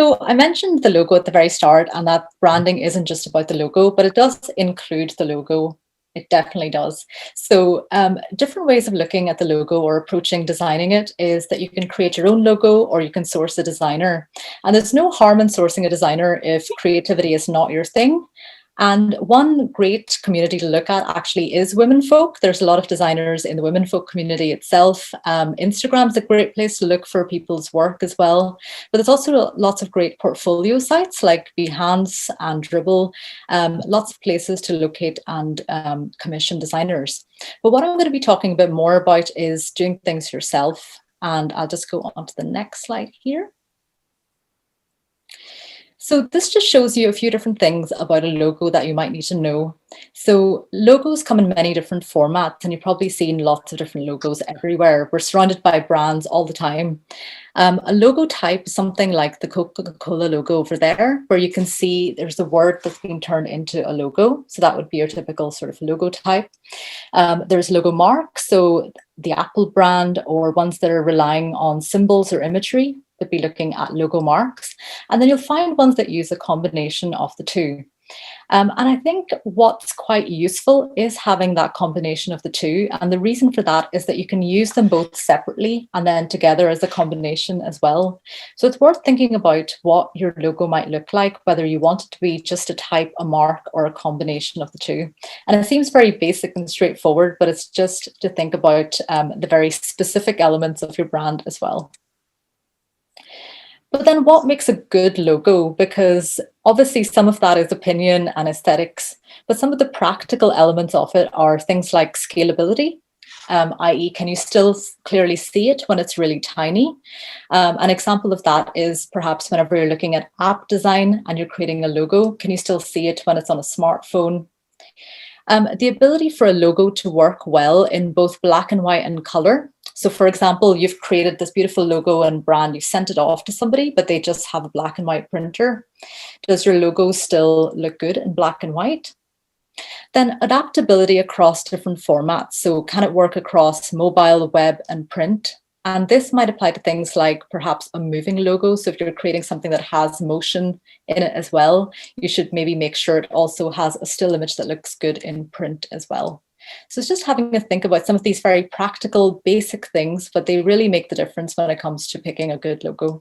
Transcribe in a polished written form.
So I mentioned the logo at the very start, and that branding isn't just about the logo, but it does include the logo. It definitely does. So different ways of looking at the logo or approaching designing it is that you can create your own logo or you can source a designer. And there's no harm in sourcing a designer if creativity is not your thing. And one great community to look at actually is women folk. There's a lot of designers in the women folk community itself. Instagram's a great place to look for people's work as well. But there's also lots of great portfolio sites like Behance and Dribbble, lots of places to locate and commission designers. But what I'm going to be talking a bit more about is doing things yourself. And I'll just go on to the next slide here. So this just shows you a few different things about a logo that you might need to know. So logos come in many different formats, and you've probably seen lots of different logos everywhere. We're surrounded by brands all the time. A logo type is something like the Coca-Cola logo over there, where you can see there's a word that's been turned into a logo. So that would be your typical sort of logo type. There's logo marks, so the Apple brand or ones that are relying on symbols or imagery would be looking at logo marks. And then you'll find ones that use a combination of the two. And I think what's quite useful is having that combination of the two. And the reason for that is that you can use them both separately and then together as a combination as well. So it's worth thinking about what your logo might look like, whether you want it to be just a type, a mark, or a combination of the two. And it seems very basic and straightforward, but it's just to think about the very specific elements of your brand as well. But then what makes a good logo? Because obviously some of that is opinion and aesthetics, but some of the practical elements of it are things like scalability, i.e. can you still clearly see it when it's really tiny? An example of that is perhaps whenever you're looking at app design and you're creating a logo, can you still see it when it's on a smartphone? The ability for a logo to work well in both black and white and color. So for example, you've created this beautiful logo and brand, you sent it off to somebody, but they just have a black and white printer. Does your logo still look good in black and white? Then adaptability across different formats. So can it work across mobile, web, and print? And this might apply to things like perhaps a moving logo. So if you're creating something that has motion in it as well, you should maybe make sure it also has a still image that looks good in print as well. So it's just having to think about some of these very practical, basic things, but they really make the difference when it comes to picking a good logo.